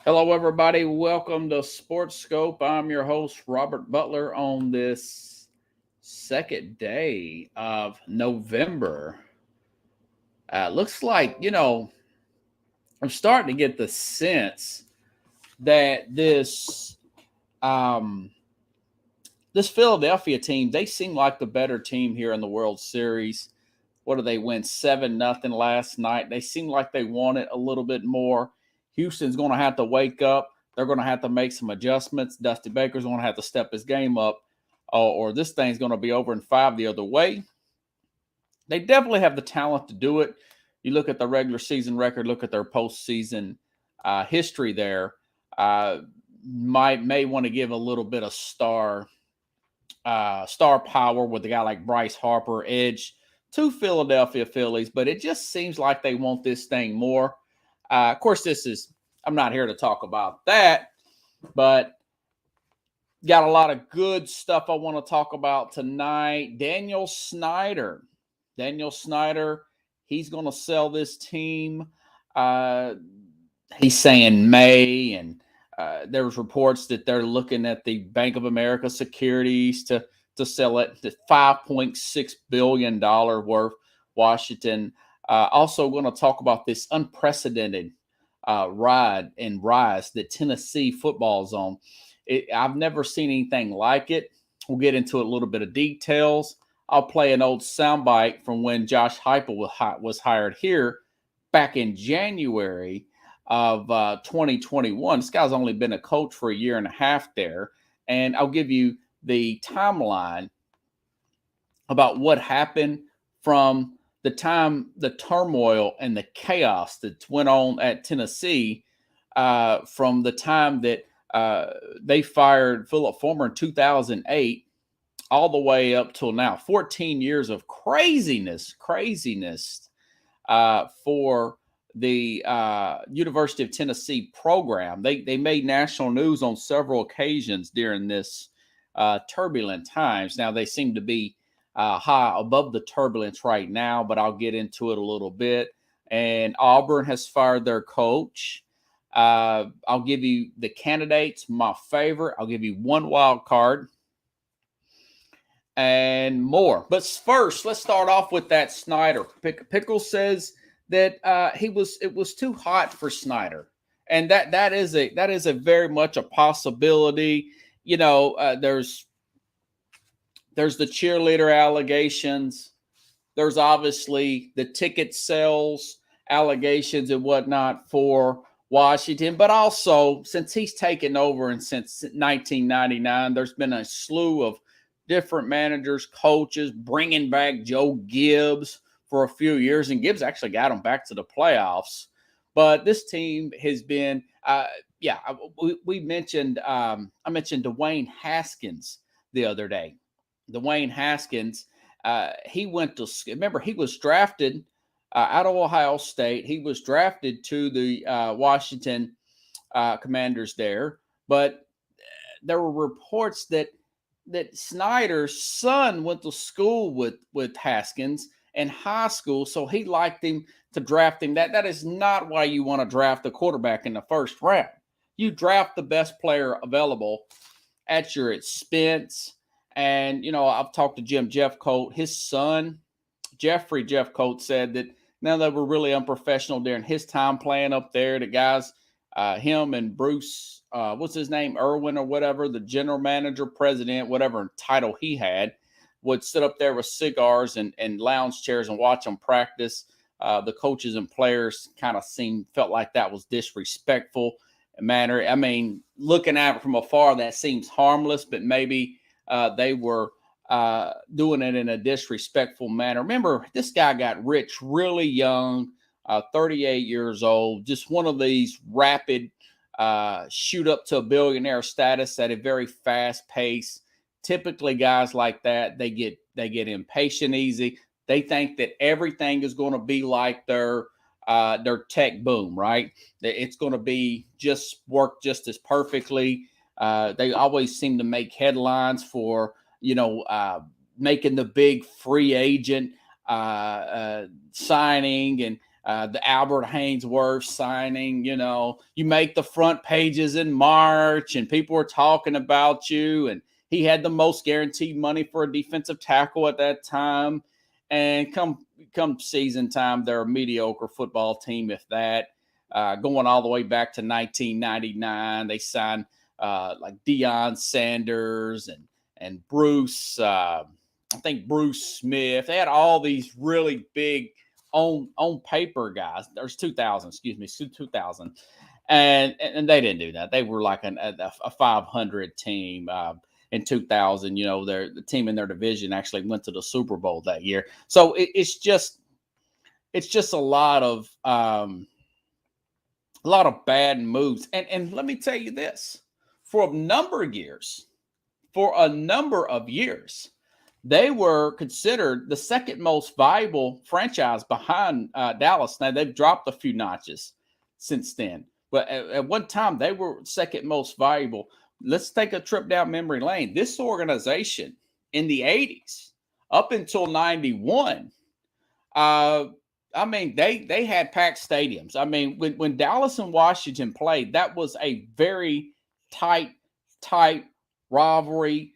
Hello, everybody. Welcome to Sports Scope. I'm your host, Robert Butler, on this second day of November. Looks like, I'm starting to get the sense that um, this Philadelphia team, they seem like the better team here in the World Series. What did they win? 7-0 last night. They seem like they want it a little bit more. Houston's going to have to wake up. They're going to have to make some adjustments. Dusty Baker's going to have to step his game up, or this thing's going to be over in five the other way. They definitely have the talent to do it. You look at the regular season record, look at their postseason history there. May want to give a little bit of star power with a guy like Bryce Harper, edge to Philadelphia Phillies, but it just seems like they want this thing more. Of course, I'm not here to talk about that, but got a lot of good stuff I want to talk about tonight. Daniel Snyder, he's going to sell this team. He's saying May, and there was reports that they're looking at the Bank of America securities to sell it to $5.6 billion worth. Washington. Also going to talk about this unprecedented ride and rise that Tennessee football is on. I've never seen anything like it. We'll get into a little bit of details. I'll play an old soundbite from when Josh Heupel was hired here back in January of 2021. This guy's only been a coach for a year and a half there. And I'll give you the timeline about what happened from the time the turmoil and the chaos that went on at Tennessee, from the time that they fired Philip Fulmer in 2008 all the way up till now. 14 years of craziness for the University of Tennessee program. They made national news on several occasions during this turbulent times. Now they seem to be high above the turbulence right now, but I'll get into it a little bit. And Auburn has fired their coach. I'll give you the candidates, my favorite. I'll give you one wild card and more. But first, let's start off with that Snyder. Pickle says that it was too hot for Snyder, and that is a very much a possibility. There's the cheerleader allegations. There's obviously the ticket sales allegations and whatnot for Washington. But also, since he's taken over and since 1999, there's been a slew of different managers, coaches, bringing back Joe Gibbs for a few years. And Gibbs actually got them back to the playoffs. But this team has been, we mentioned, I mentioned Dwayne Haskins the other day. Dwayne Haskins, he went to, remember, he was drafted out of Ohio State. He was drafted to the Washington Commanders there. But there were reports that Snyder's son went to school with Haskins in high school, so he liked him to draft him. That is not why you want to draft a quarterback in the first round. You draft the best player available at your expense. And, I've talked to Jim Jeffcoat. His son, Jeffrey Jeffcoat, said that now they were really unprofessional during his time playing up there. The guys, him and Bruce, what's his name, Irwin or whatever, the general manager, president, whatever title he had, would sit up there with cigars and lounge chairs and watch them practice. The coaches and players kind of felt like that was disrespectful manner. I mean, looking at it from afar, that seems harmless, but maybe they were doing it in a disrespectful manner. Remember, this guy got rich really young, 38 years old, just one of these rapid shoot up to a billionaire status at a very fast pace. Typically, guys like that, they get impatient easy. They think that everything is going to be like their tech boom, right? It's going to be work just as perfectly. They always seem to make headlines for making the big free agent signing, and the Albert Haynesworth signing. You make the front pages in March, and people were talking about you. And he had the most guaranteed money for a defensive tackle at that time. And come season time, they're a mediocre football team, if that. Going all the way back to 1999, they signed like Deion Sanders and Bruce. I think Bruce Smith. They had all these really big on paper guys. There's 2000, 2000, and they didn't do that. They were like a 500 team. In 2000, the team in their division actually went to the Super Bowl that year. So it's just a lot of bad moves. And let me tell you this: for a number of years, they were considered the second most valuable franchise behind Dallas. Now, they've dropped a few notches since then, but at one time they were second most valuable. Let's take a trip down memory lane. This organization in the 80s, up until 91, they had packed stadiums. I mean, when Dallas and Washington played, that was a very tight rivalry,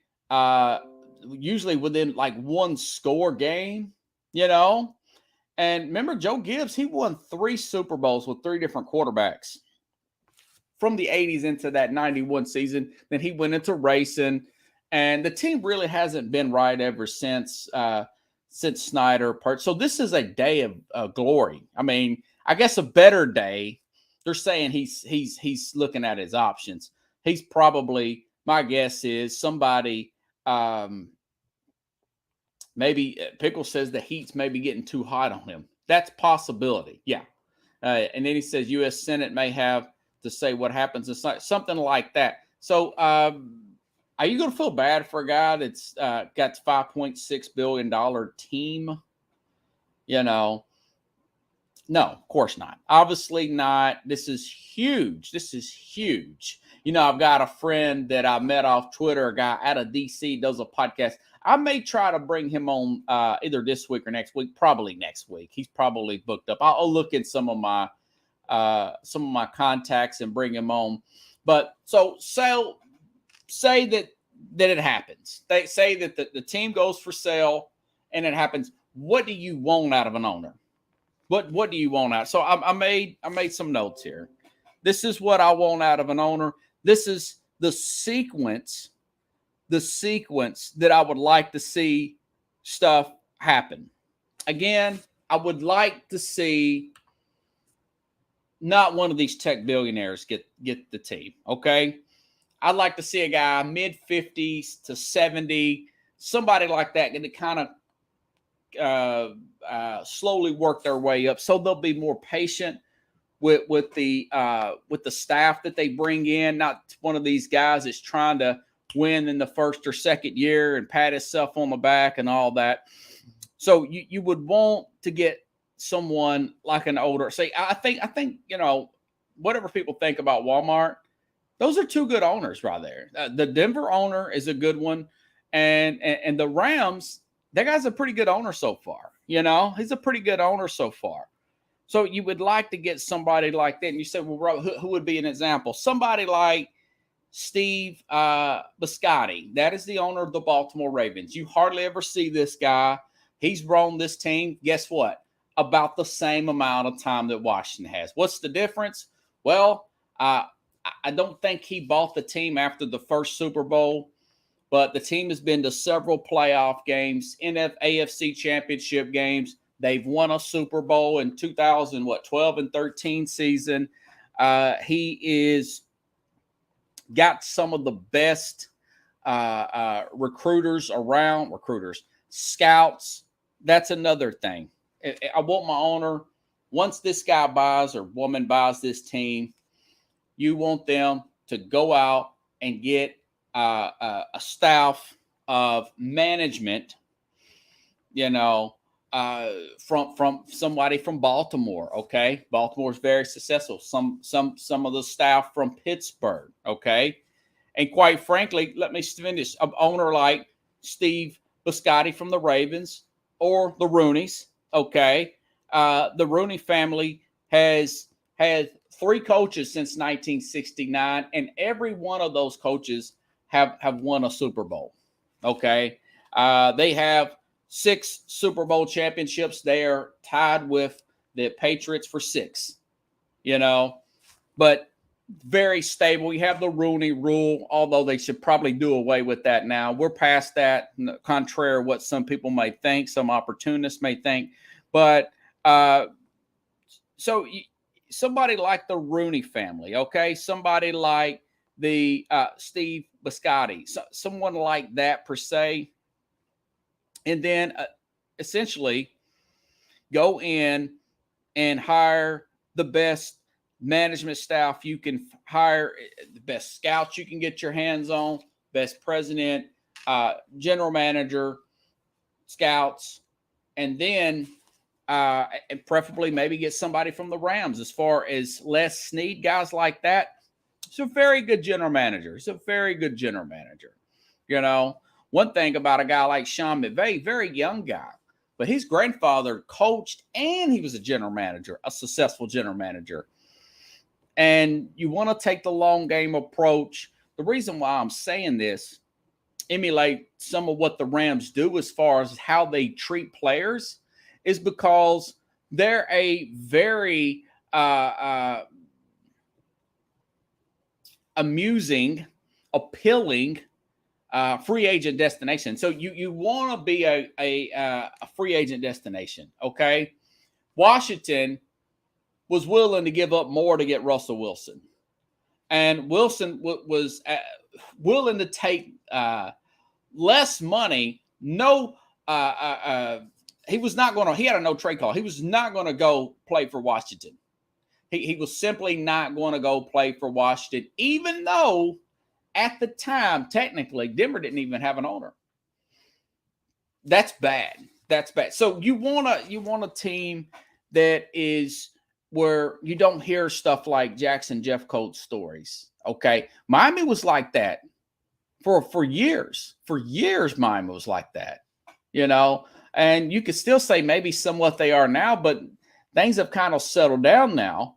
usually within like one score game, And remember, Joe Gibbs, he won 3 Super Bowls with 3 different quarterbacks from the 80s into that 91 season. Then he went into racing, and the team really hasn't been right ever since Snyder. So this is a day of glory. I mean, I guess a better day. They're saying he's looking at his options. He's probably, my guess is somebody, maybe Pickle says the heat's maybe getting too hot on him. That's possibility. Yeah. And then he says U.S. Senate may have to say what happens. It's like something like that. So are you going to feel bad for a guy that's got $5.6 billion team? No, of course not. Obviously not. This is huge. I've got a friend that I met off Twitter, a guy out of D.C., does a podcast. I may try to bring him on either this week or next week, probably next week. He's probably booked up. I'll look at some of my contacts and bring him on. But so say that it happens. They say that the team goes for sale and it happens. What do you want out of an owner? What do you want out? So I made some notes here. This is what I want out of an owner. This is the sequence that I would like to see stuff happen. Again, I would like to see not one of these tech billionaires get the team, okay? I'd like to see a guy mid-50s to 70, somebody like that, going to kind of slowly work their way up, so they'll be more patient with the staff that they bring in. Not one of these guys that's trying to win in the first or second year and pat himself on the back and all that. So you would want to get someone like an older. Say, I think whatever people think about Walmart, those are 2 good owners right there. The Denver owner is a good one, and the Rams, that guy's a pretty good owner so far. He's a pretty good owner so far. So you would like to get somebody like that. And you said, well, who would be an example? Somebody like Steve Bisciotti. That is the owner of the Baltimore Ravens. You hardly ever see this guy. He's run this team. Guess what? About the same amount of time that Washington has. What's the difference? Well, I don't think he bought the team after the first Super Bowl, but the team has been to several playoff games, AFC championship games. They've won a Super Bowl in 2012 and 13 season. He is got some of the best recruiters, scouts. That's another thing. I want my owner, once this guy buys or woman buys this team, you want them to go out and get a staff of management, from somebody from Baltimore. Okay, Baltimore is very successful. Some of the staff from Pittsburgh. Okay, and quite frankly, let me finish. An owner like Steve Bisciotti from the Ravens or the Rooneys. Okay, The Rooney family has had 3 coaches since 1969, and every one of those coaches have won a Super Bowl. Okay. They have 6 Super Bowl championships. They are tied with the Patriots for 6, but very stable. You have the Rooney rule, although they should probably do away with that now. We're past that, contrary to what some people may think, some opportunists may think. But so somebody like the Rooney family, okay? Somebody like the Steve Biscotti, someone like that per se. And then essentially go in and hire the best management staff you can hire, the best scouts you can get your hands on, best president, general manager, scouts, and then and preferably maybe get somebody from the Rams as far as Les Snead, guys like that. It's a very good general manager. It's a very good general manager. One thing about a guy like Sean McVay, very young guy, but his grandfather coached and he was a general manager, a successful general manager. And you want to take the long game approach. The reason why I'm saying this, emulate some of what the Rams do as far as how they treat players, is because they're a very amusing, appealing free agent destination. So you want to be a free agent destination, okay? Washington was willing to give up more to get Russell Wilson. And Wilson was willing to take less money. He was not going to, he had a no trade call. He was not going to go play for Washington. He was simply not going to go play for Washington, even though at the time, technically, Denver didn't even have an owner. That's bad. That's bad. So you want a team that is where you don't hear stuff like Jackson Jeffcoat stories. Okay. Miami was like that for years. For years, Miami was like that, and you could still say maybe somewhat they are now, but things have kind of settled down now.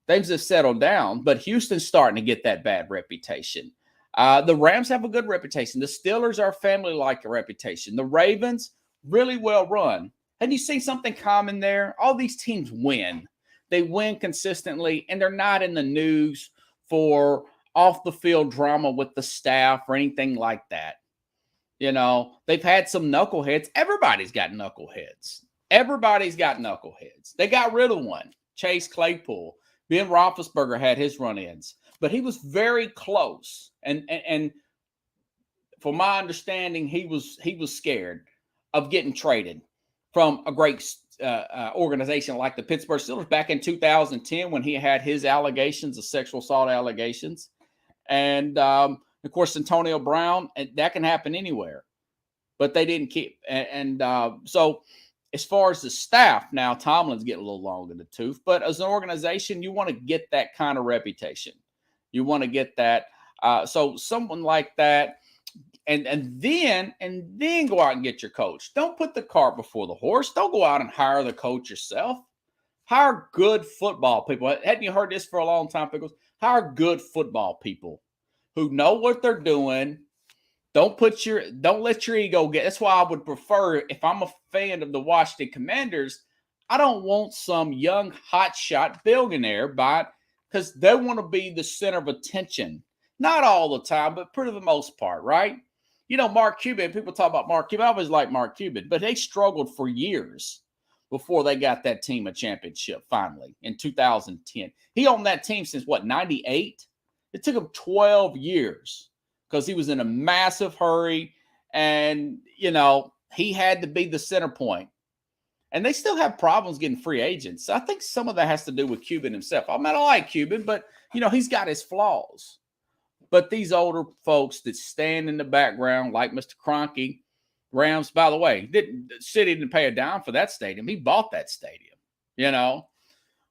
Things have settled down, but Houston's starting to get that bad reputation. The Rams have a good reputation. The Steelers are a family-like reputation. The Ravens, really well run. And you see something common there? All these teams win. They win consistently, and they're not in the news for off-the-field drama with the staff or anything like that. They've had some knuckleheads. Everybody's got knuckleheads. Everybody's got knuckleheads. They got rid of one, Chase Claypool. Ben Roethlisberger had his run-ins, but he was very close. And from my understanding, he was scared of getting traded from a great organization like the Pittsburgh Steelers back in 2010 when he had his allegations of sexual assault allegations. And, of course, Antonio Brown, and that can happen anywhere. But they didn't keep. So as far as the staff, now Tomlin's getting a little long in the tooth. But as an organization, you want to get that kind of reputation. You want to get that. So someone like that. And then go out and get your coach. Don't put the cart before the horse. Don't go out and hire the coach yourself. Hire good football people. Hadn't you heard this for a long time, Pickles? Hire good football people who know what they're doing. Don't let your ego get. That's why I would prefer, if I'm a fan of the Washington Commanders, I don't want some young hotshot billionaire because they want to be the center of attention. Not all the time, but for the most part, right? Mark Cuban, people talk about Mark Cuban. I always like Mark Cuban, but they struggled for years before they got that team a championship finally in 2010. He owned that team since, 98? It took him 12 years because he was in a massive hurry and, he had to be the center point. And they still have problems getting free agents. I think some of that has to do with Cuban himself. I like Cuban, but, he's got his flaws. But these older folks that stand in the background, like Mr. Kroenke, Rams, by the way, the city didn't pay a dime for that stadium. He bought that stadium,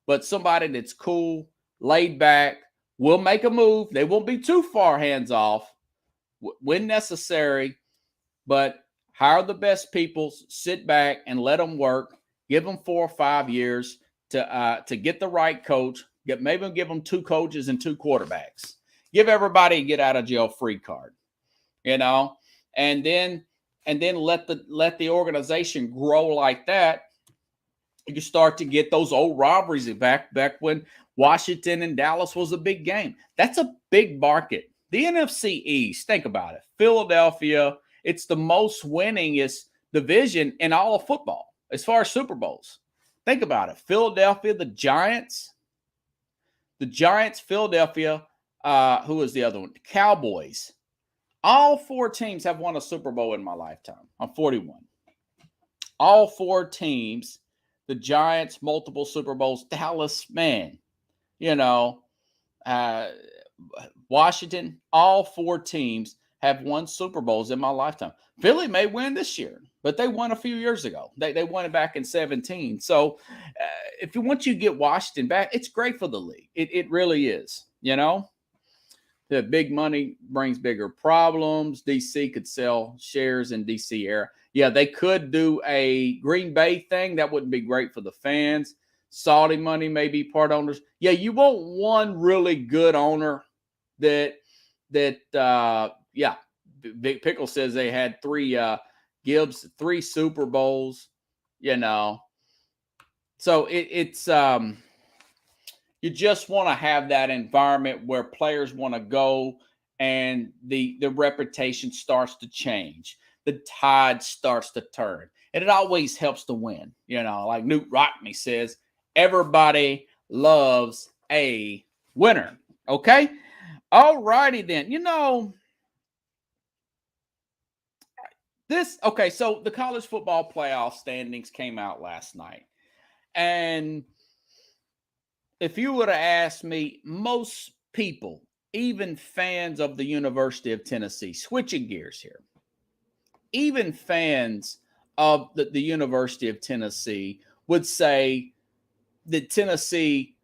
But somebody that's cool, laid back, will make a move. They won't be too far hands off when necessary, but hire the best people, sit back and let them work. Give them 4 or 5 years to get the right coach. Maybe give them 2 coaches and 2 quarterbacks. Give everybody a get out of jail free card, and then let the organization grow like that. You can start to get those old rivalries back when Washington and Dallas was a big game. That's a big market. The NFC East, think about it. Philadelphia, it's the most winningest division in all of football as far as Super Bowls. Think about it. Philadelphia, the Giants, Philadelphia, who was the other one? The Cowboys. All 4 teams have won a Super Bowl in my lifetime. I'm 41. All 4 teams, the Giants, multiple Super Bowls. Dallas, man, Washington, all 4 teams have won Super Bowls in my lifetime. Philly may win this year, but they won a few years ago. They won it back in 2017. So if you want to get Washington back, it's great for the league. It really is, The big money brings bigger problems. DC could sell shares in DC era. Yeah, they could do a Green Bay thing. That wouldn't be great for the fans. Saudi money may be part owners. Yeah, you want one really good owner that Big Pickle says they had 3 Gibbs, 3 Super Bowls, So it's you just want to have that environment where players want to go and the reputation starts to change. The tide starts to turn. And it always helps to win. Like Newt Rockney says, everybody loves a winner. Okay? All righty then. So the college football playoff standings came out last night. And if you would have asked me, most people, even fans of the University of Tennessee, switching gears here, even fans of the University of Tennessee would say that Tennessee,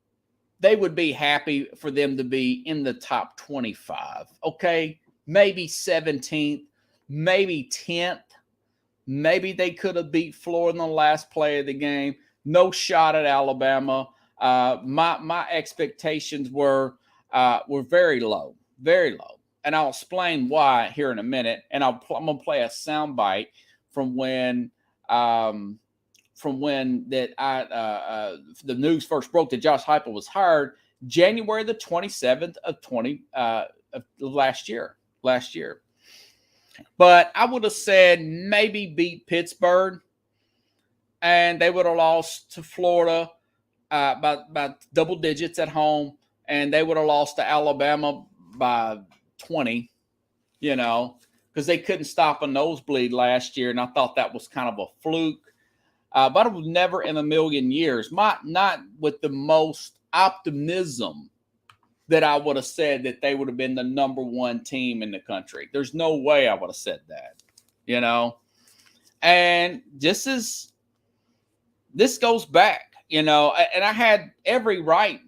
they would be happy for them to be in the top 25. Okay, maybe 17th, maybe 10th. Maybe they could have beat Florida in the last play of the game. No shot at Alabama. My expectations were very low, very low. And I'll explain why here in a minute. And I'm going to play a soundbite from when the news first broke that Josh Heupel was hired, January the 27th of last year. But I would have said maybe beat Pittsburgh, and they would have lost to Florida by double digits at home, and they would have lost to Alabama by 20, because they couldn't stop a nosebleed last year, and I thought that was kind of a fluke. But it was never in a million years, not with the most optimism that I would have said that they would have been the number 1 team in the country. There's no way I would have said that, And this goes back, and I had every right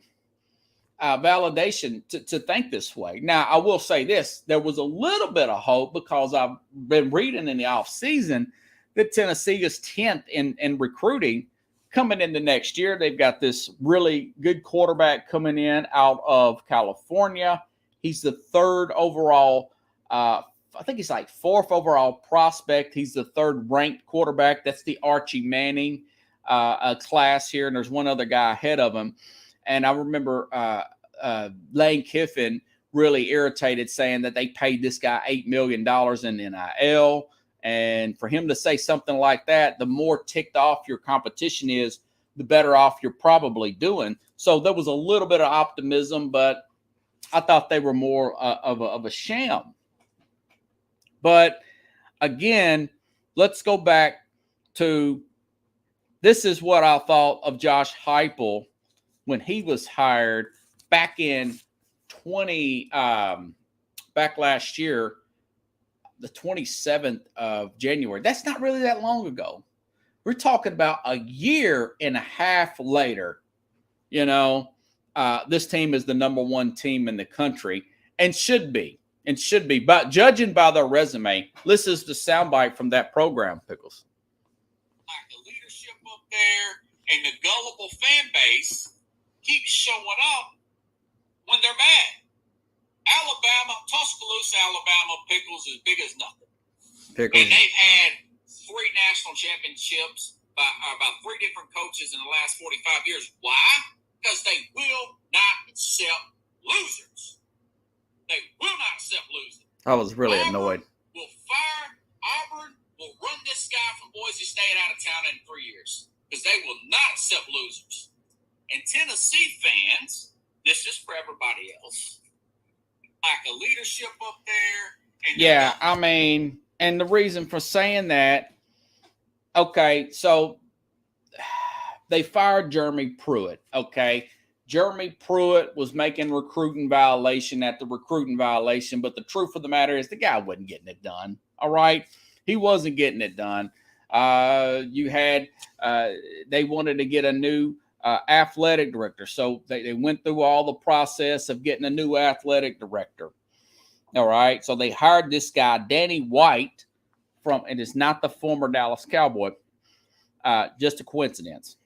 validation to think this way. Now, I will say this. There was a little bit of hope because I've been reading in the offseason that Tennessee is 10th in recruiting coming into next year. They've got this really good quarterback coming in out of California. He's the 3rd overall. I think he's like 4th overall prospect. He's the 3rd ranked quarterback. That's the Archie Manning class here. And there's one other guy ahead of him. And I remember Lane Kiffin really irritated, saying that they paid this guy $8 million in NIL. And for him to say something like that, the more ticked off your competition is, the better off you're probably doing. So there was a little bit of optimism, but I thought they were more of a sham. But again, let's go back to, this is what I thought of Josh Heupel when he was hired back in back last year, the 27th of January. That's not really that long ago. We're talking about a year and a half later. This team is the number 1 team in the country and should be. But judging by their resume, this is the soundbite from that program, Pickles. The leadership of there, and the gullible fan base keeps showing up when they're bad. Alabama, Tuscaloosa, Alabama pickles as big as nothing. Pickles. And they've had 3 national championships by about 3 different coaches in the last 45 years. Why? Because they will not accept losers. They will not accept losers. I was really annoyed. Auburn will run this guy from Boise State out of town in 3 years because they will not accept losers. And Tennessee fans, this is for everybody else, like a leadership up there. And yeah, I mean, and the reason for saying that, okay, so they fired Jeremy Pruitt, okay? Jeremy Pruitt was making recruiting violation after recruiting violation, but the truth of the matter is the guy wasn't getting it done, all right? He wasn't getting it done. They wanted to get a new athletic director, so they went through all the process of getting a new athletic director, all right? So they hired this guy, Danny White, and it's not the former Dallas Cowboy, just a coincidence.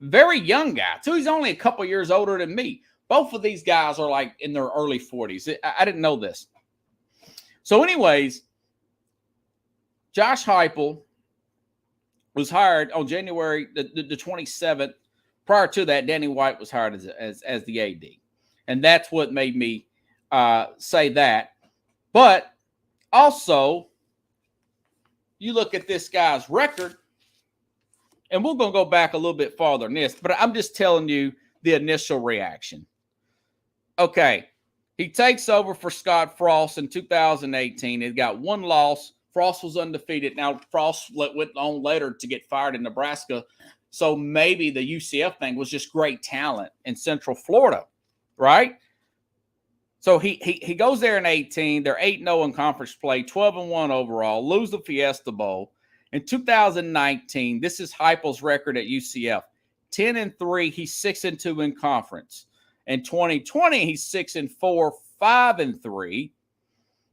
Very young guy, too. He's only a couple years older than me. Both of these guys are like in their early 40s. I didn't know this. So anyways, Josh Heupel was hired on January the 27th. Prior to that, Danny White was hired as the AD. And that's what made me say that. But also, you look at this guy's record, and we're going to go back a little bit farther than this, but I'm just telling you the initial reaction. Okay, he takes over for Scott Frost in 2018. He got 1 loss. Frost was undefeated. Now, Frost went on later to get fired in Nebraska, so maybe the UCF thing was just great talent in Central Florida, right? So he goes there in 18. They're 8-0 in conference play, 12-1 overall, lose the Fiesta Bowl. In 2019, this is Heupel's record at UCF. 10-3, he's 6-2 in conference. In 2020, he's 6-4, 5-3.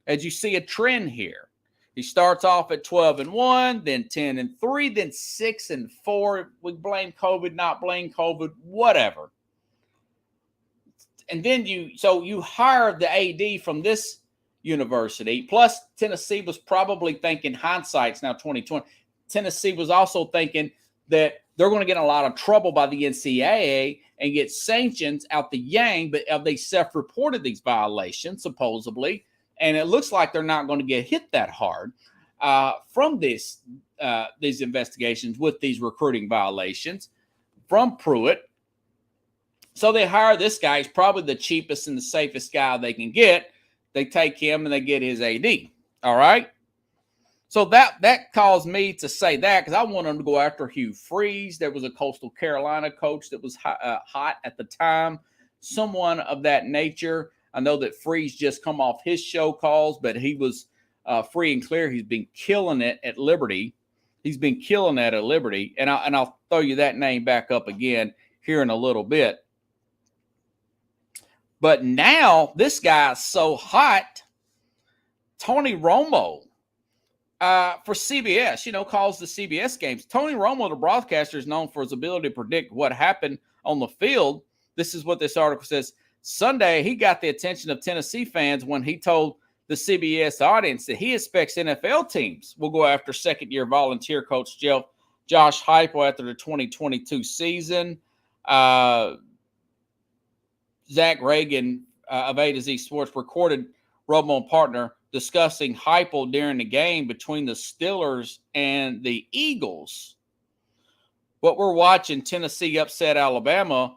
As you see a trend here. He starts off at 12-1, then 10-3, then 6-4. We blame COVID, not blame COVID, whatever. And then you hire the AD from this university. Plus, Tennessee was probably thinking, hindsight's now 2020. Tennessee was also thinking that they're going to get in a lot of trouble by the NCAA and get sanctions out the yang, but they self-reported these violations, supposedly. And it looks like they're not going to get hit that hard from these investigations with these recruiting violations from Pruitt. So they hire this guy. He's probably the cheapest and the safest guy they can get. They take him and they get his AD. All right. So that caused me to say that because I wanted them to go after Hugh Freeze. There was a Coastal Carolina coach that was hot at the time. Someone of that nature. I know that Freeze just come off his show calls, but he was free and clear. He's been killing it at Liberty. And I'll throw you that name back up again here in a little bit. But now this guy's so hot. Tony Romo for CBS, calls the CBS games. Tony Romo, the broadcaster, is known for his ability to predict what happened on the field. This is what this article says. Sunday, he got the attention of Tennessee fans when he told the CBS audience that he expects NFL teams will go after second-year volunteer coach Josh Heupel after the 2022 season. Zach Reagan of A to Z Sports recorded Romo and partner discussing Heupel during the game between the Steelers and the Eagles. What we're watching, Tennessee upset Alabama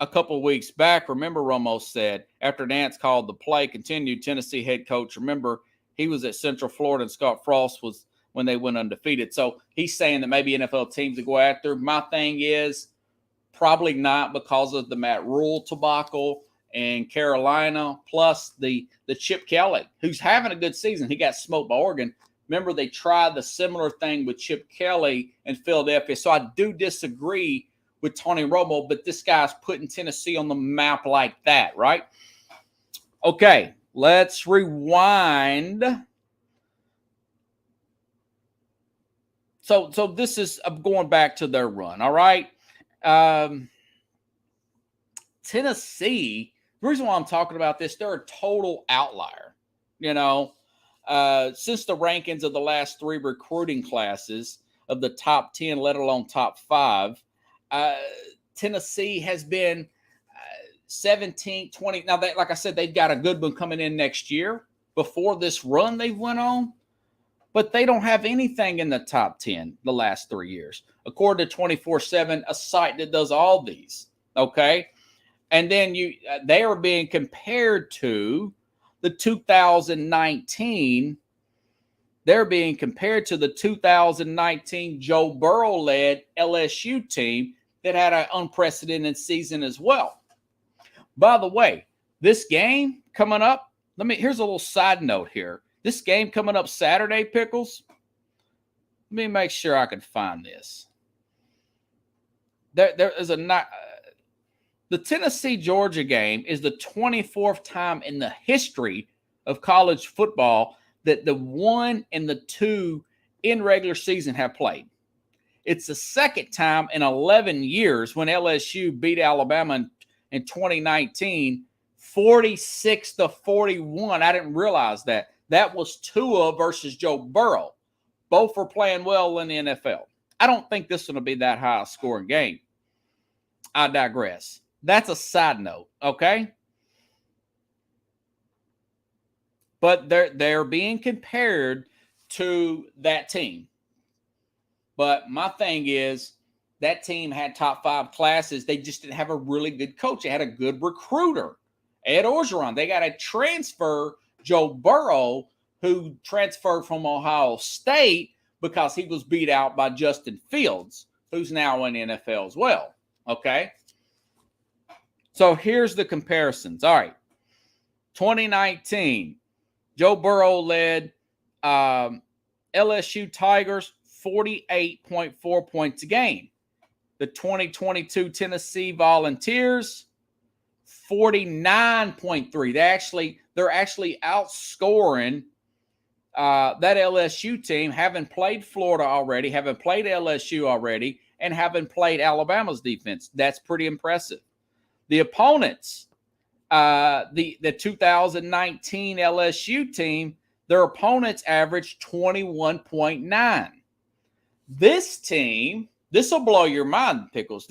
a couple of weeks back. Remember, Romo said, after Nance called the play, continued Tennessee head coach. Remember, he was at Central Florida and Scott Frost was when they went undefeated. So he's saying that maybe NFL teams to go after. My thing is probably not because of the Matt Rule debacle and Carolina, plus the Chip Kelly, who's having a good season. He got smoked by Oregon. Remember, they tried the similar thing with Chip Kelly in Philadelphia. So I do disagree with Tony Romo, but this guy's putting Tennessee on the map like that, right? Okay, let's rewind. So this is going back to their run. All right. Tennessee, the reason why I'm talking about this, they're a total outlier. You know, since the rankings of the last 3 recruiting classes of the top 10, let alone top 5, Tennessee has been 17, 20. Now, like I said, they've got a good one coming in next year before this run they went on, but they don't have anything in the top 10 the last 3 years, according to 24/7, a site that does all these. Okay. And then they are being compared to the 2019. They're being compared to the 2019 Joe Burrow-led LSU team that had an unprecedented season as well. By the way, this game coming up, here's a little side note here. This game coming up Saturday, Pickles. Let me make sure I can find this. There is the Tennessee-Georgia game is the 24th time in the history of college football that the 1 and the 2 in regular season have played. It's the second time in 11 years when LSU beat Alabama in 2019, 46-41. I didn't realize that. That was Tua versus Joe Burrow. Both were playing well in the NFL. I don't think this is going to be that high a scoring game. I digress. That's a side note, okay? But they're being compared to that team. But my thing is, that team had top 5 classes. They just didn't have a really good coach. They had a good recruiter, Ed Orgeron. They got to transfer Joe Burrow, who transferred from Ohio State because he was beat out by Justin Fields, who's now in the NFL as well. Okay? So here's the comparisons. All right. 2019, Joe Burrow led LSU Tigers 48.4 points a game. The 2022 Tennessee Volunteers 49.3. They're actually outscoring that LSU team, having played Florida already, having played LSU already, and having played Alabama's defense. That's pretty impressive. The opponents, the 2019 LSU team, their opponents averaged 21.9. This team, this will blow your mind, Pickles.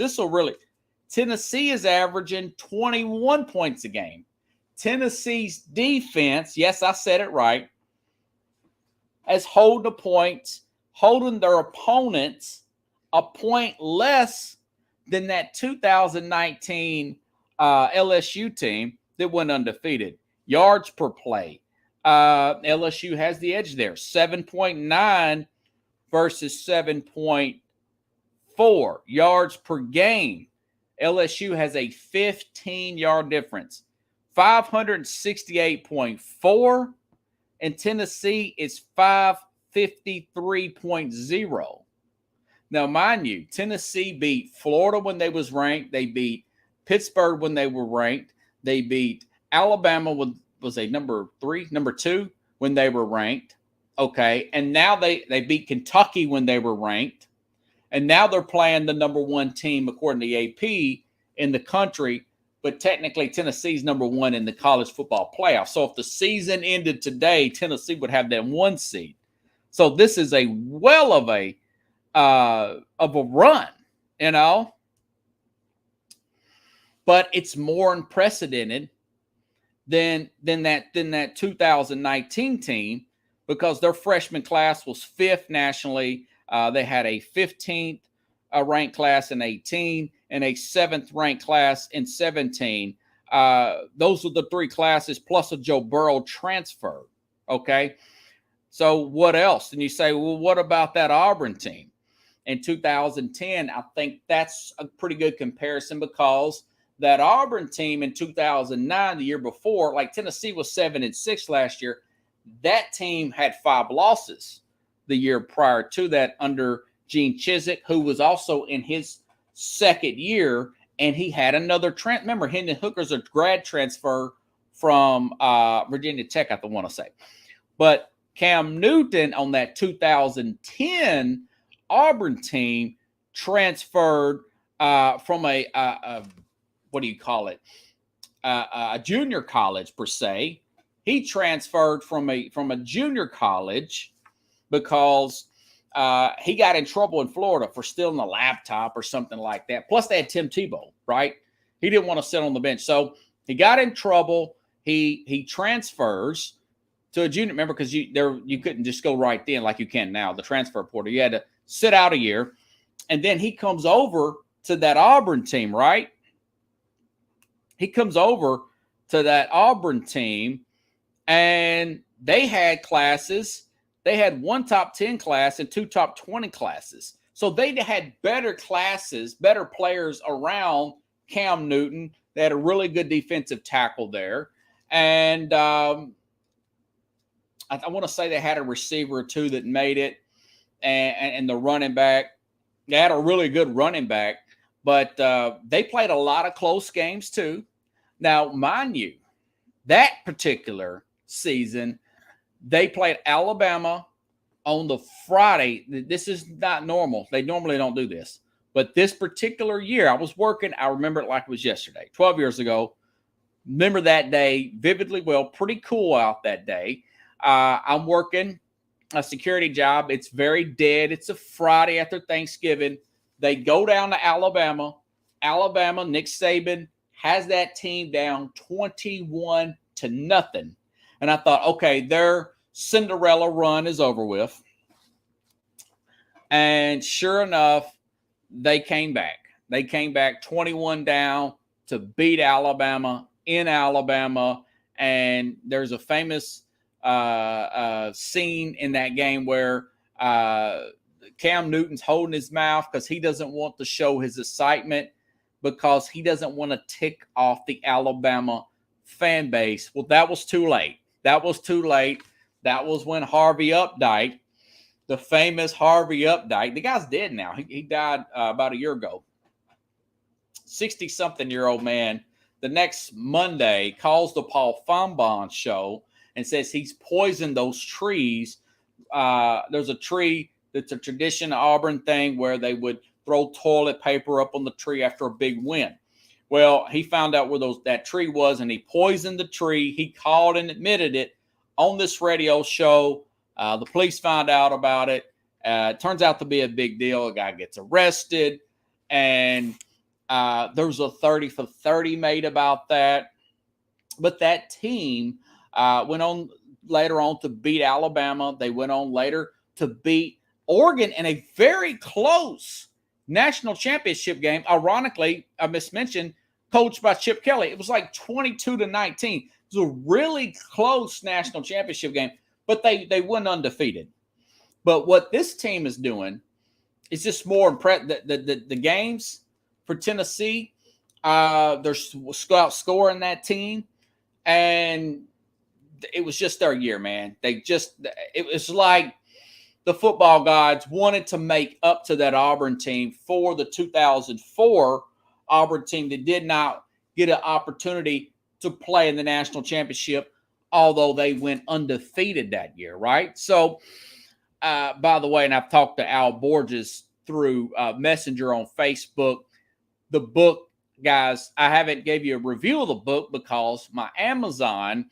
Tennessee is averaging 21 points a game. Tennessee's defense, yes, I said it right, is holding their opponents a point less than that 2019 LSU team that went undefeated. Yards per play. LSU has the edge there. 7.9 versus 7.4. Yards per game. LSU has a 15-yard difference. 568.4, and Tennessee is 553.0. Now, mind you, Tennessee beat Florida when they was ranked. They beat Pittsburgh when they were ranked. They beat Alabama was a number 2 when they were ranked. Okay, and now they beat Kentucky when they were ranked. And now they're playing the number 1 team, according to the AP, in the country. But technically, Tennessee's number 1 in the college football playoff. So if the season ended today, Tennessee would have that 1 seed. So this is a well of a run, you know. But it's more unprecedented than that 2019 team, because their freshman class was 5th nationally. They had a 15th ranked class in 18 and a 7th ranked class in 17. Those are the 3 classes plus a Joe Burrow transfer. Okay. So what else? And you say, well, what about that Auburn team in 2010? I think that's a pretty good comparison, because that Auburn team in 2009, the year before, like Tennessee was 7-6 last year. That team had 5 losses the year prior to that under Gene Chizik, who was also in his 2nd year, and he had another remember, Hendon Hooker's a grad transfer from Virginia Tech, I want to say. But Cam Newton on that 2010 Auburn team transferred from a what do you call it? A junior college per se. He transferred from a junior college because he got in trouble in Florida for stealing a laptop or something like that. Plus, they had Tim Tebow, right? He didn't want to sit on the bench, so he got in trouble. He transfers to a junior. Remember, because you couldn't just go right then like you can now. The transfer portal, you had to sit out a year, and then he comes over to that Auburn team, right? He comes over to that Auburn team, and they had classes. They had one top 10 class and two top 20 classes. So they had better classes, better players around Cam Newton. They had a really good defensive tackle there. And I want to say they had a receiver or two that made it, and the running back. They had a really good running back, but they played a lot of close games too. Now, mind you, that particular season, they played Alabama on the Friday. This is not normal. They normally don't do this. But this particular year, I was working. I remember it like it was yesterday, 12 years ago. Remember that day vividly well. Pretty cool out that day. I'm working a security job. It's very dead. It's a Friday after Thanksgiving. They go down to Alabama. Alabama, Nick Saban has that team down 21-0. And I thought, okay, their Cinderella run is over with. And sure enough, they came back. They came back 21 down to beat Alabama in Alabama. And there's a famous scene in that game where Cam Newton's holding his mouth because he doesn't want to show his excitement, because he doesn't want to tick off the Alabama fan base. Well, that was too late. That was too late. That was when Harvey Updike, the famous Harvey Updike, the guy's dead now. He died about a year ago. 60-something-year-old man, the next Monday, calls the Paul Fonbon show and says he's poisoned those trees. There's a tree that's a tradition Auburn thing where they would throw toilet paper up on the tree after a big win. Well, he found out where that tree was, and he poisoned the tree. He called and admitted it on this radio show. The police found out about it. It turns out to be a big deal. A guy gets arrested, and there was a 30 for 30 made about that. But that team went on later on to beat Alabama. They went on later to beat Oregon in a very close national championship game. Ironically, I mismentioned, coached by Chip Kelly. It was like 22-19. It was a really close national championship game, but they went undefeated. But what this team is doing is just more impressive. The games for Tennessee, they're outscoring that team, and it was just their year, man. It was like the football gods wanted to make up to that Auburn team for the 2004 Auburn team that did not get an opportunity to play in the national championship, although they went undefeated that year, right? So, by the way, and I've talked to Al Borges through Messenger on Facebook. The book, guys, I haven't gave you a review of the book because my Amazon,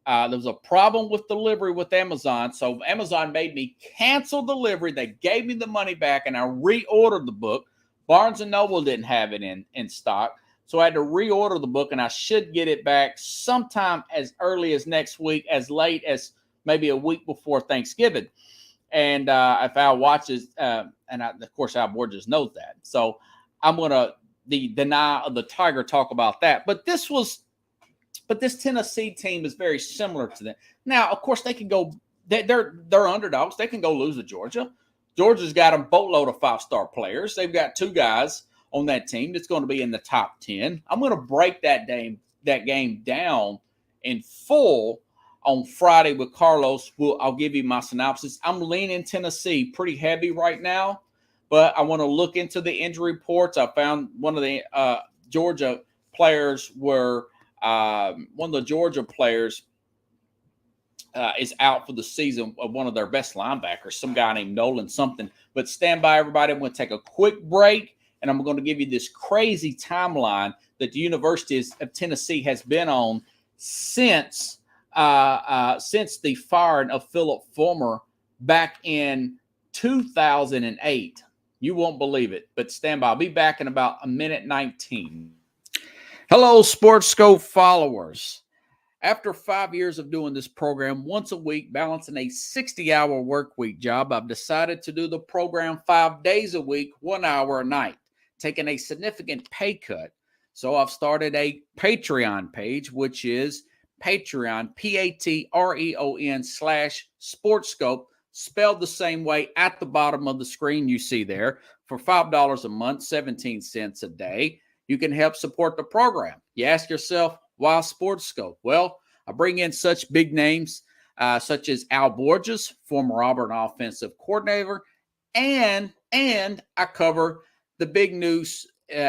there was a problem with delivery with Amazon. So Amazon made me cancel delivery. They gave me the money back, and I reordered the book. Barnes & Noble didn't have it in stock. So I had to reorder the book, and I should get it back sometime as early as next week, as late as maybe a week before Thanksgiving. And if Al watches, of course, Al Borges knows that. So I'm going to, the Eye of the Tiger, talk about that. But this Tennessee team is very similar to them. Now, of course, they can go, they're underdogs. They can go lose to Georgia. Georgia's got a boatload of 5-star players. They've got 2 guys on that team that's going to be in the top 10. I'm going to break that game down in full on Friday with Carlos. I'll give you my synopsis. I'm leaning Tennessee pretty heavy right now, but I want to look into the injury reports. I found one of the Georgia players is out for the season of one of their best linebackers, some guy named Nolan something. But stand by, everybody. I'm going to take a quick break, and I'm going to give you this crazy timeline that the University of Tennessee has been on since the firing of Philip Fulmer back in 2008. You won't believe it, but stand by. I'll be back in about a minute 19. Hello, SportsScope followers. After 5 years of doing this program once a week, balancing a 60-hour work week job, I've decided to do the program 5 days a week, 1 hour a night, taking a significant pay cut. So I've started a Patreon page, which is Patreon, Patreon/SportsScope, spelled the same way at the bottom of the screen you see there, for $5 a month, 17 cents a day. You can help support the program. You ask yourself, why SportsScope? Well, I bring in such big names such as Al Borges, former Auburn offensive coordinator, and I cover the big news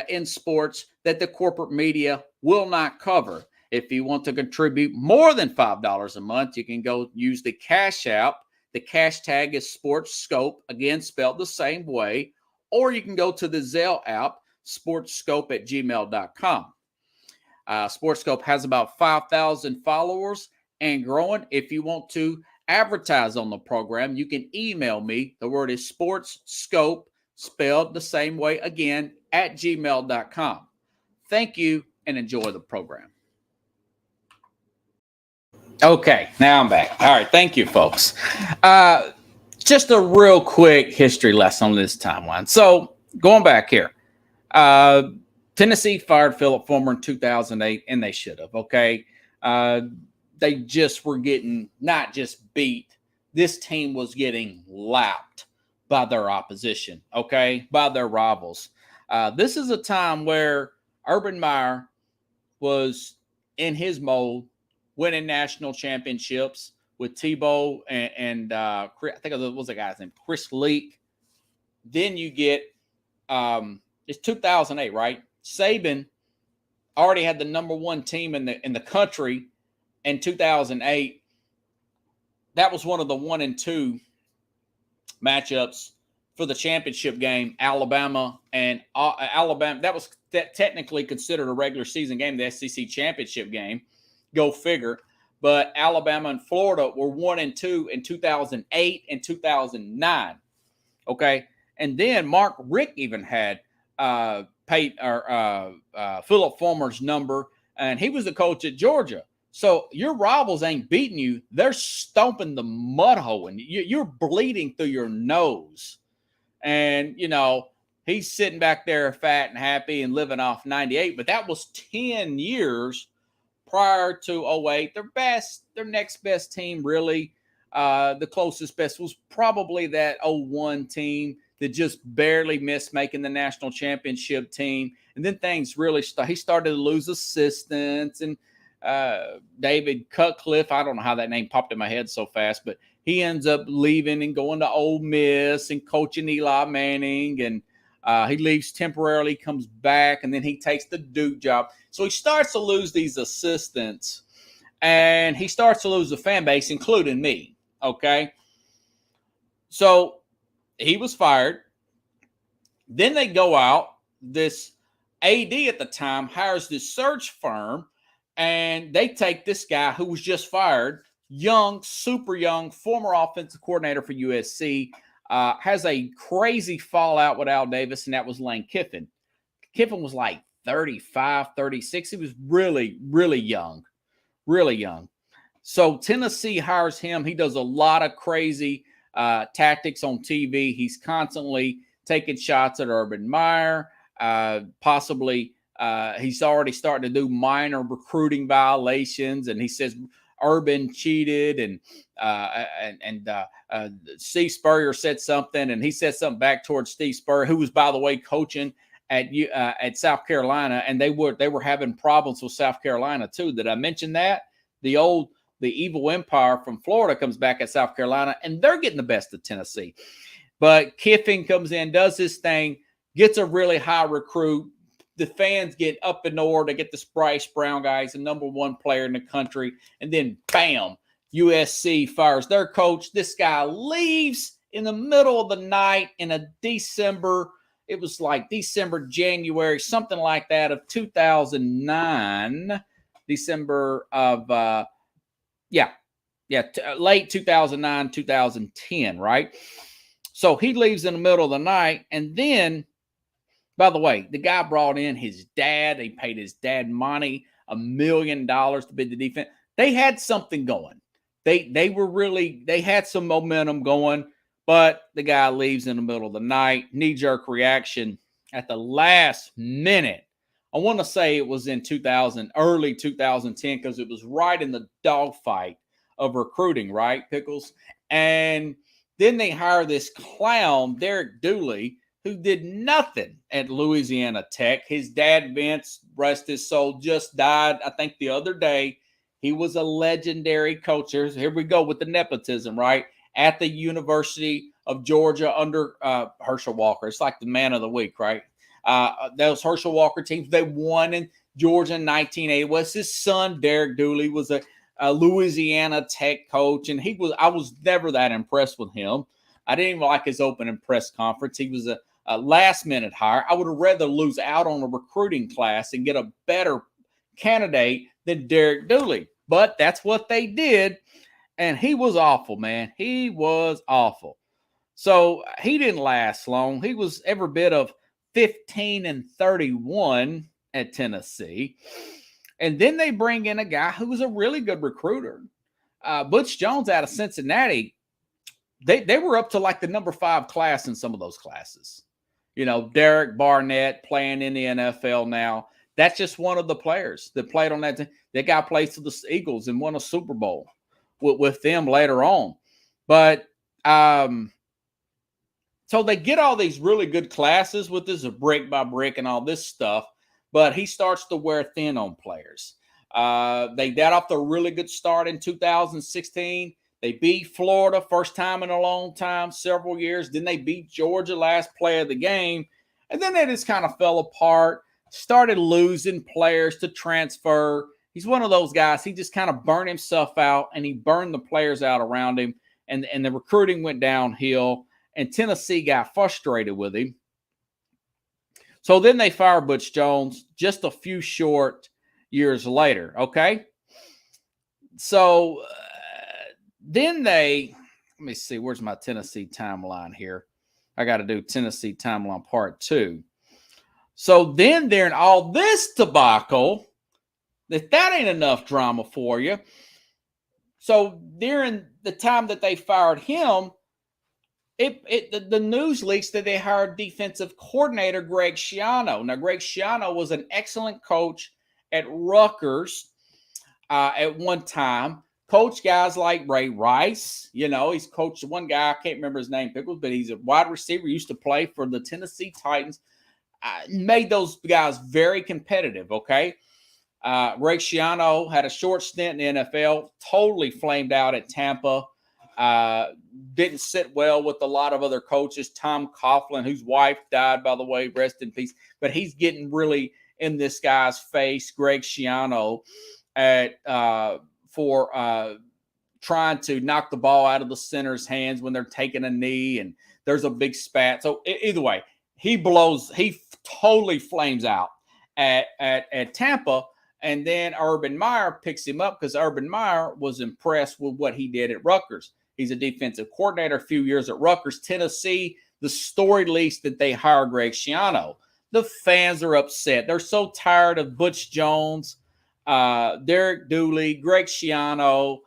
in sports that the corporate media will not cover. If you want to contribute more than $5 a month, you can go use the Cash App. The cash tag is SportsScope, again, spelled the same way. Or you can go to the Zelle app, sportscope@gmail.com. SportsScope has about 5,000 followers and growing. If you want to advertise on the program, you can email me. The word is SportsScope, spelled the same way again, @gmail.com. Thank you and enjoy the program. Okay, now I'm back. All right, thank you, folks. Just a real quick history lesson on this timeline. So going back here, Tennessee fired Philip Fulmer in 2008, and they should have, okay? They just were getting not just beat. This team was getting lapped by their opposition, okay, by their rivals. This is a time where Urban Meyer was in his mode, winning national championships with Tebow and I think it was a guy's name, Chris Leak. Then you get, it's 2008, right? Saban already had the number one team in the country in 2008. That was one of the 1 and 2 matchups for the championship game. Alabama. That was technically considered a regular season game, the SEC championship game. Go figure. But Alabama and Florida were 1 and 2 in 2008 and 2009. Okay, and then Mark Richt even had Philip Fulmer's number, and he was the coach at Georgia. So your rivals ain't beating you; they're stomping the mud hole, and you're bleeding through your nose. And you know he's sitting back there, fat and happy, and living off 98. But that was 10 years prior to 08. Their next best team, really, the closest best was probably that 01 team that just barely missed making the national championship team. And then things really he started to lose assistants, and David Cutcliffe, I don't know how that name popped in my head so fast, but he ends up leaving and going to Ole Miss and coaching Eli Manning, and he leaves temporarily, comes back, and then he takes the Duke job. So he starts to lose these assistants, and he starts to lose the fan base, including me, okay? So he was fired. Then they go out. This AD at the time hires this search firm, and they take this guy who was just fired, young, super young, former offensive coordinator for USC, has a crazy fallout with Al Davis, and that was Lane Kiffin. Kiffin was like 35, 36. He was really, really young, really young. So Tennessee hires him. He does a lot of crazy tactics on TV. He's constantly taking shots at Urban Meyer. Possibly he's already starting to do minor recruiting violations, and he says Urban cheated, and Steve Spurrier said something, and he said something back towards Steve Spurrier, who was, by the way, coaching at South Carolina, and they were having problems with South Carolina too. Did I mention that? The evil empire from Florida comes back at South Carolina, and they're getting the best of Tennessee. But Kiffin comes in, does his thing, gets a really high recruit. The fans get up in order to get this Bryce Brown guy. He's the number one player in the country. And then, bam, USC fires their coach. This guy leaves in the middle of the night in a December. It was like December, January, something like that of 2009. December of, late 2009, 2010, right? So he leaves in the middle of the night. And then, by the way, the guy brought in his dad. He paid his dad money, $1 million to be the defense. They had something going. They had some momentum going, but the guy leaves in the middle of the night. Knee-jerk reaction at the last minute. I want to say it was in early 2010, because it was right in the dogfight of recruiting, right, Pickles? And then they hire this clown, Derek Dooley, who did nothing at Louisiana Tech. His dad, Vince, rest his soul, just died, I think, the other day. He was a legendary coach. Here we go with the nepotism, right? At the University of Georgia under Herschel Walker. It's like the man of the week, right? Those Herschel Walker teams, they won in Georgia in 1980. Was his son, Derek Dooley, was a Louisiana Tech coach, and I was never that impressed with him. I didn't even like his opening press conference. He was a last-minute hire. I would have rather lose out on a recruiting class and get a better candidate than Derek Dooley. But that's what they did, and he was awful, man. He was awful. So he didn't last long. He was every bit of 15-31 at Tennessee. And then they bring in a guy who was a really good recruiter. Butch Jones out of Cincinnati. They were up to like the number 5 class in some of those classes. You know, Derek Barnett playing in the NFL now. That's just one of the players that played on that team. That guy plays for the Eagles and won a Super Bowl with them later on. But so they get all these really good classes with this brick by brick and all this stuff. But he starts to wear thin on players. They got off to a really good start in 2016. They beat Florida, first time in a long time, several years. Then they beat Georgia, last play of the game. And then they just kind of fell apart, started losing players to transfer. He's one of those guys. He just kind of burned himself out, and he burned the players out around him. And the recruiting went downhill, and Tennessee got frustrated with him. So then they fired Butch Jones just a few short years later, okay? So then let me see, where's my Tennessee timeline here? I got to do Tennessee timeline part 2. So then they're in all this debacle, that ain't enough drama for you. So during the time that they fired him, the news leaks that they hired defensive coordinator Greg Schiano. Now, Greg Schiano was an excellent coach at Rutgers at one time. Coached guys like Ray Rice. You know, he's coached one guy, I can't remember his name, Pickles, but he's a wide receiver, used to play for the Tennessee Titans. Made those guys very competitive, okay? Greg Schiano had a short stint in the NFL, totally flamed out at Tampa. Didn't sit well with a lot of other coaches. Tom Coughlin, whose wife died, by the way, rest in peace. But he's getting really in this guy's face, Greg Schiano, for trying to knock the ball out of the center's hands when they're taking a knee, and there's a big spat. So either way, he totally flames out at Tampa. And then Urban Meyer picks him up because Urban Meyer was impressed with what he did at Rutgers. He's a defensive coordinator, a few years at Rutgers. Tennessee, the story leaks that they hire Greg Schiano. The fans are upset. They're so tired of Butch Jones, Derek Dooley, Greg Schiano.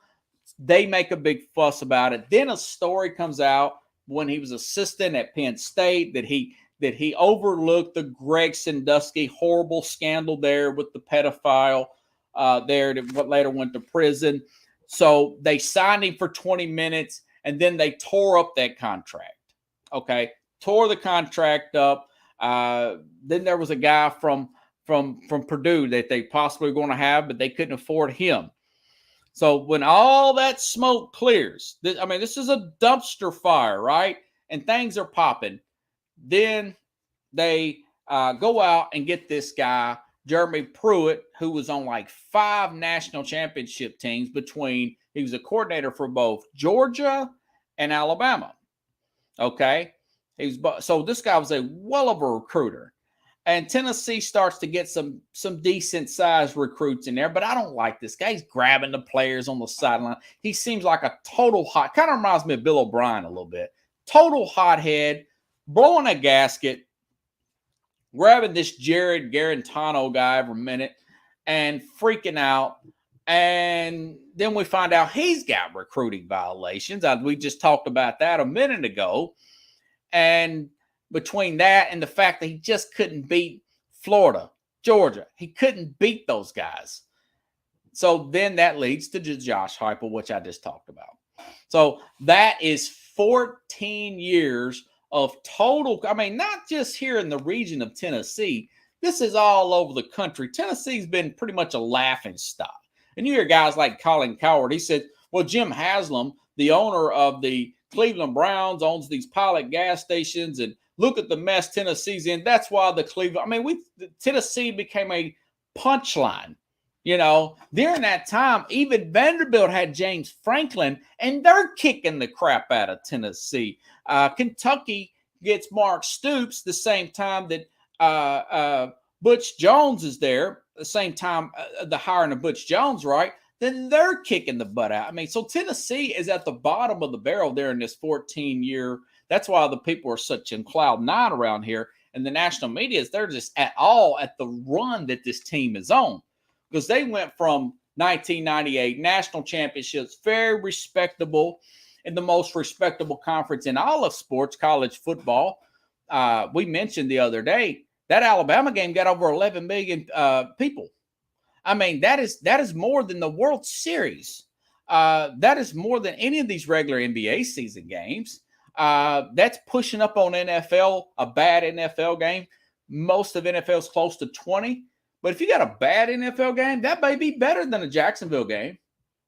They make a big fuss about it. Then a story comes out when he was assistant at Penn State that he overlooked the Greg Sandusky horrible scandal there with the pedophile there that later went to prison. So they signed him for 20 minutes, and then they tore up that contract. Okay, tore the contract up. Then there was a guy from Purdue that they possibly were going to have, but they couldn't afford him. So when all that smoke clears, this is a dumpster fire, right? And things are popping. Then they go out and get this guy, Jeremy Pruitt, who was on like 5 national championship teams he was a coordinator for both Georgia and Alabama. Okay. So this guy was a well of a recruiter. And Tennessee starts to get some decent sized recruits in there, but I don't like this guy. He's grabbing the players on the sideline. He seems like a total hot, kind of reminds me of Bill O'Brien a little bit. Total hothead, blowing a gasket, grabbing this Jared Garantano guy every minute and freaking out. And then we find out he's got recruiting violations. We just talked about that a minute ago. And between that and the fact that he just couldn't beat Florida, Georgia, he couldn't beat those guys. So then that leads to Josh Heupel, which I just talked about. So that is 14 years of total, I mean, not just here in the region of Tennessee. This is all over the country. Tennessee's been pretty much a laughing stock. And you hear guys like Colin Cowherd. He said, well, Jim Haslam, the owner of the Cleveland Browns, owns these Pilot gas stations, and look at the mess Tennessee's in. That's why Tennessee became a punchline. You know, during that time, even Vanderbilt had James Franklin, and they're kicking the crap out of Tennessee. Kentucky gets Mark Stoops the same time that Butch Jones is there, the same time the hiring of Butch Jones, right? Then they're kicking the butt out. I mean, so Tennessee is at the bottom of the barrel there in this 14-year. That's why the people are such in cloud nine around here. And the national media, they're just at the run that this team is on. Because they went from 1998 national championships, very respectable, in the most respectable conference in all of sports, college football. We mentioned the other day, that Alabama game got over 11 million people. I mean, that is more than the World Series. That is more than any of these regular NBA season games. That's pushing up on NFL, a bad NFL game. Most of NFL's close to 20. But if you got a bad NFL game, that may be better than a Jacksonville game,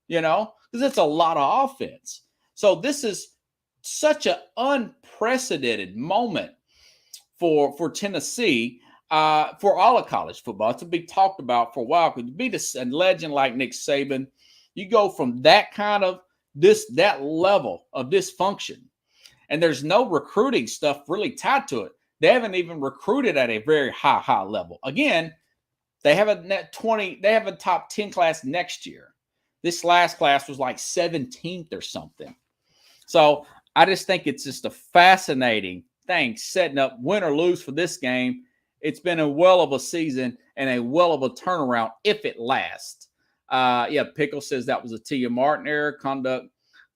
you know, because it's a lot of offense. So this is such an unprecedented moment for Tennessee, for all of college football. It's to be talked about for a while. Because to be a legend like Nick Saban, you go from that kind of that level of dysfunction, and there's no recruiting stuff really tied to it. They haven't even recruited at a very high level. Again, they have a top 10 class next year. This last class was like 17th or something. So I just think it's just a fascinating thing setting up win or lose for this game. It's been a well of a season and a well of a turnaround if it lasts. Pickle says that was a Tia Martin error. Conduct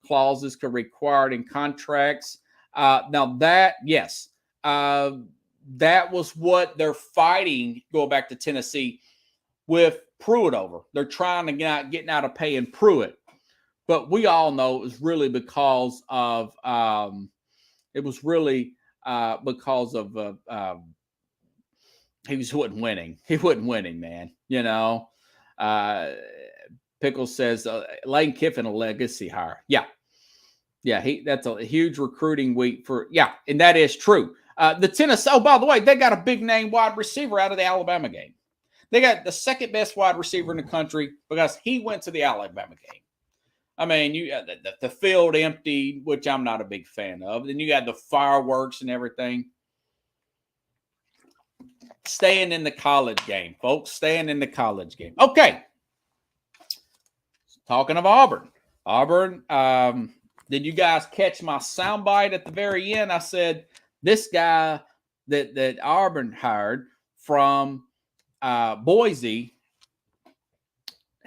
clauses could required in contracts. Now that, yes, that was what they're fighting, going back to Tennessee, with Pruitt over. They're trying to getting out of paying Pruitt. But we all know it was really because of he wasn't winning. He wasn't winning, man. You know, Pickle says Lane Kiffin a legacy hire. Yeah, that's a huge recruiting week and that is true. The Tennessee. Oh, by the way, they got a big name wide receiver out of the Alabama game. They got the second best wide receiver in the country because he went to the Alabama game. I mean, you the field empty, which I'm not a big fan of. Then you got the fireworks and everything. Staying in the college game, folks. Staying in the college game. Okay. Talking of Auburn. Did you guys catch my soundbite at the very end? I said this guy that Auburn hired from Boise,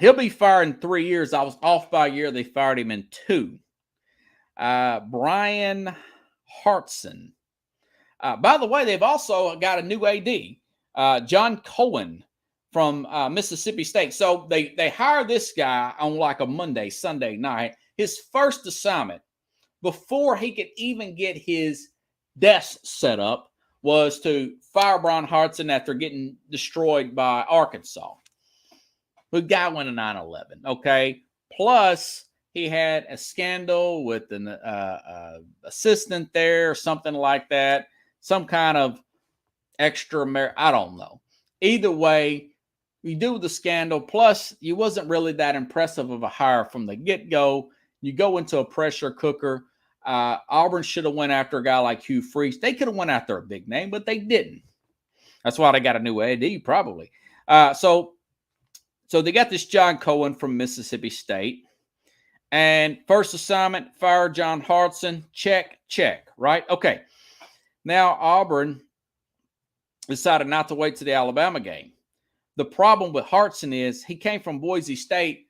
he'll be fired in 3 years. I was off by a year. They fired him in 2. Brian Hartson. By the way, they've also got a new AD, John Cohen from Mississippi State. So they hired this guy on like a Sunday night. His first assignment, before he could even get his desk set up, was to fire Brian Hartson after getting destroyed by Arkansas. The guy went to 9/11, okay? Plus, he had a scandal with an assistant there or something like that. Some kind of I don't know. Either way, You do the scandal. Plus, you wasn't really that impressive of a hire from the get-go. You go into a pressure cooker. Auburn should have went after a guy like Hugh Freeze. They could have went after a big name, but they didn't. That's why they got a new AD, probably. So they got this John Cohen from Mississippi State. And first assignment, fire John Hartson. Check, right? Okay. Now Auburn decided not to wait to the Alabama game. The problem with Hartson is he came from Boise State.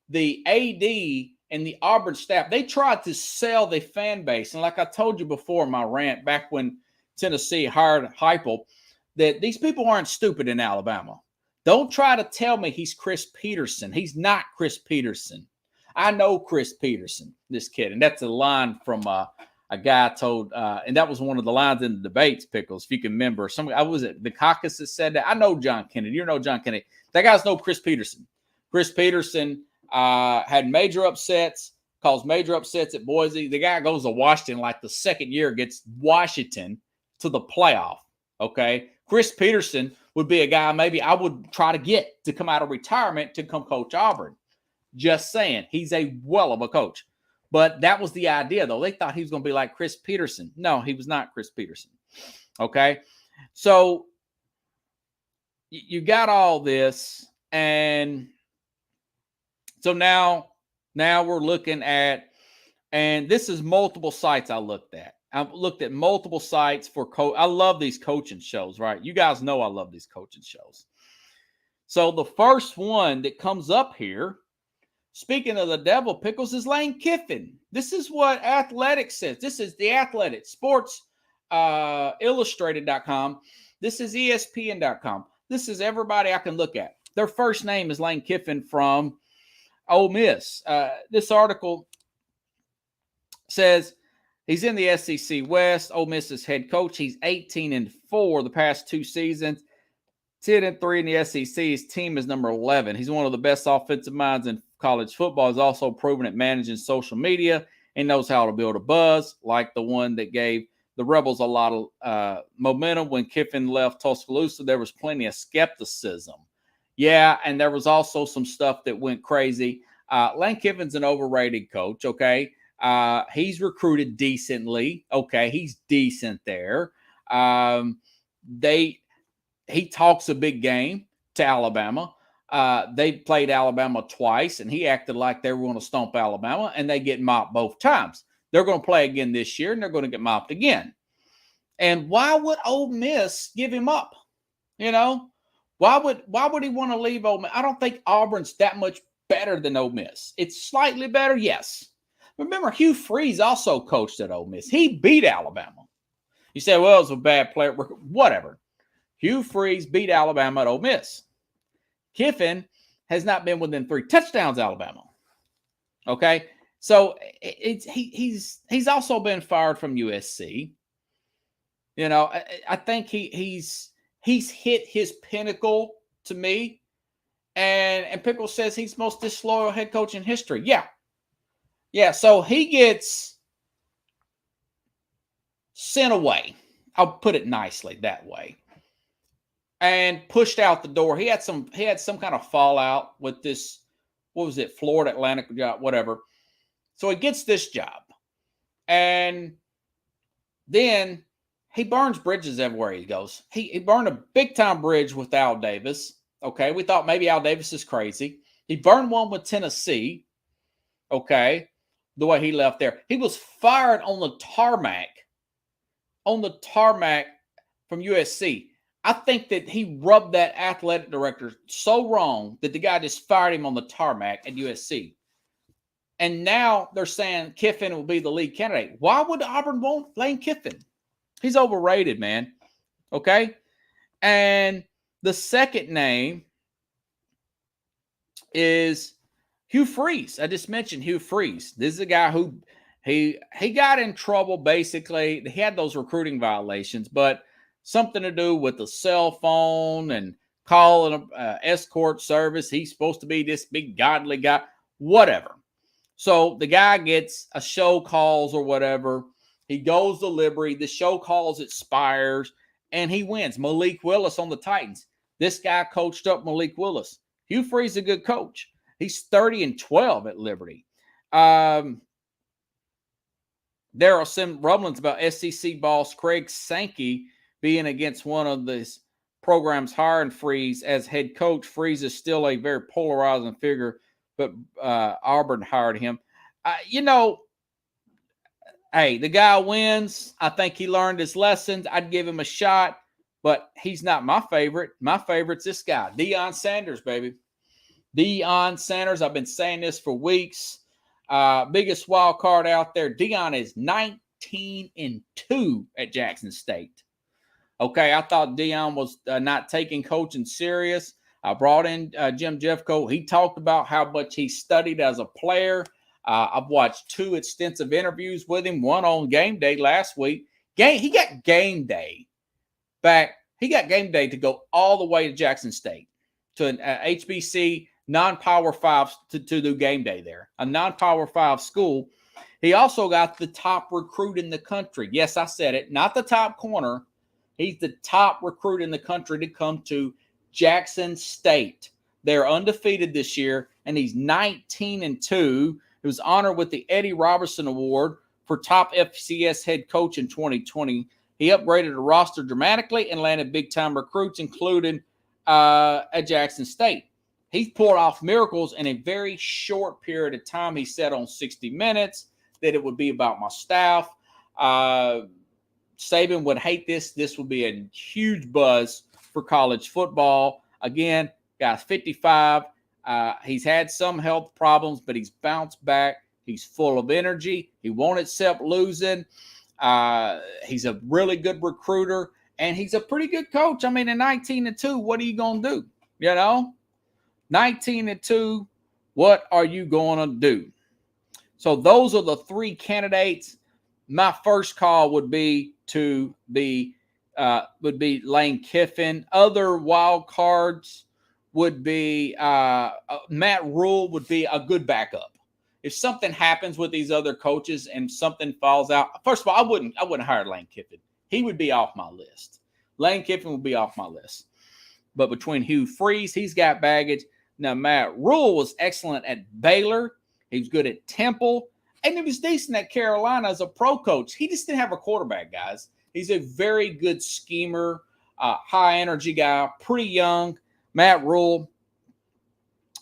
The AD and the Auburn staff, they tried to sell the fan base. And like I told you before in my rant back when Tennessee hired Heupel, that these people aren't stupid in Alabama. Don't try to tell me he's Chris Peterson. He's not Chris Peterson. I know Chris Peterson, this kid. And that's a line from a guy told, and that was one of the lines in the debates, Pickles, if you can remember. I was it the caucus that said that. I know John Kennedy. You know John Kennedy. That guy's know Chris Peterson. Chris Peterson had major upsets, caused major upsets at Boise. The guy goes to Washington like the second year, gets Washington to the playoff. Okay. Chris Peterson would be a guy maybe I would try to get to come out of retirement to come coach Auburn. Just saying. He's a well of a coach. But that was the idea, though. They thought he was going to be like Chris Peterson. No, he was not Chris Peterson. Okay? So you got all this, and so now we're looking at, and this is multiple sites I looked at. I've looked at multiple sites for I love these coaching shows, right? You guys know I love these coaching shows. So the first one that comes up here, speaking of the devil, Pickles, is Lane Kiffin. This is what Athletic says. This is the Athletic, Sports Illustrated.com. This is ESPN.com. This is everybody I can look at. Their first name is Lane Kiffin from Ole Miss. This article says he's in the SEC West. Ole Miss's head coach. He's 18-4 the past two seasons. 10-3 in the SEC. His team is number 11. He's one of the best offensive minds in college football. He's also proven at managing social media and knows how to build a buzz, like the one that gave the Rebels a lot of momentum. When Kiffin left Tuscaloosa, there was plenty of skepticism. Yeah, and there was also some stuff that went crazy. Lane Kiffin's an overrated coach, okay? He's recruited decently. Okay, he's decent there. He talks a big game to Alabama. They played Alabama twice, and he acted like they were going to stomp Alabama, and they get mopped both times. They're going to play again this year, and they're going to get mopped again. And why would Ole Miss give him up? You know, why would he want to leave Ole Miss? I don't think Auburn's that much better than Ole Miss. It's slightly better, yes. Remember, Hugh Freeze also coached at Ole Miss. He beat Alabama. You say, well, it was a bad player. Whatever. Hugh Freeze beat Alabama at Ole Miss. Kiffin has not been within 3 touchdowns, Alabama. Okay, so he's also been fired from USC. You know, I think he's hit his pinnacle to me. And Pickle says he's most disloyal head coach in history. Yeah. So he gets sent away. I'll put it nicely that way. And pushed out the door. He had some kind of fallout with this, what was it, Florida Atlantic job, whatever. So he gets this job. And then he burns bridges everywhere he goes. He burned a big-time bridge with Al Davis. Okay, we thought maybe Al Davis is crazy. He burned one with Tennessee. Okay, the way he left there. He was fired on the tarmac from USC. I think that he rubbed that athletic director so wrong that the guy just fired him on the tarmac at USC. And now they're saying Kiffin will be the lead candidate. Why would Auburn want Lane Kiffin? He's overrated, man. Okay? And the second name is Hugh Freeze. I just mentioned Hugh Freeze. This is a guy who he got in trouble, basically. He had those recruiting violations, but something to do with the cell phone and calling escort service. He's supposed to be this big godly guy, whatever. So the guy gets a show calls or whatever. He goes to Liberty. The show calls expires, and he wins. Malik Willis on the Titans. This guy coached up Malik Willis. Hugh Freeze is a good coach. He's 30-12 at Liberty. There are some rumblings about SEC boss Craig Sankey being against one of this program's hiring Freeze as head coach. Freeze is still a very polarizing figure, but Auburn hired him. Hey, the guy wins. I think he learned his lessons. I'd give him a shot, but he's not my favorite. My favorite's this guy, Deion Sanders, baby. Deion Sanders. I've been saying this for weeks. Biggest wild card out there. Deion is 19-2 at Jackson State. Okay, I thought Deion was not taking coaching serious. I brought in Jim Jeffcoat. He talked about how much he studied as a player. I've watched 2 extensive interviews with him, one on game day last week. He got game day back. He got game day to go all the way to Jackson State, to an HBC non-Power 5 to do game day there, a non-Power 5 school. He also got the top recruit in the country. Yes, I said it, not the top corner. He's the top recruit in the country to come to Jackson State. They're undefeated this year, and he's 19-2. He was honored with the Eddie Robertson Award for top FCS head coach in 2020. He upgraded the roster dramatically and landed big-time recruits, including at Jackson State. He's pulled off miracles in a very short period of time. He said on 60 Minutes that it would be about my staff. Saban would hate this. This would be a huge buzz for college football. Again, guy's 55. He's had some health problems, but he's bounced back. He's full of energy. He won't accept losing. He's a really good recruiter, and he's a pretty good coach. I mean, at 19-2, what are you going to do? 19-2, what are you going to do? So those are the 3 candidates. My first call would be Lane Kiffin. Other wild cards would be Matt Rule would be a good backup. If something happens with these other coaches and something falls out, first of all, I wouldn't hire Lane Kiffin. He would be off my list. Lane Kiffin would be off my list. But between Hugh Freeze, he's got baggage. Now, Matt Rule was excellent at Baylor. He was good at Temple. And he was decent at Carolina as a pro coach. He just didn't have a quarterback, guys. He's a very good schemer, high-energy guy, pretty young. Matt Rule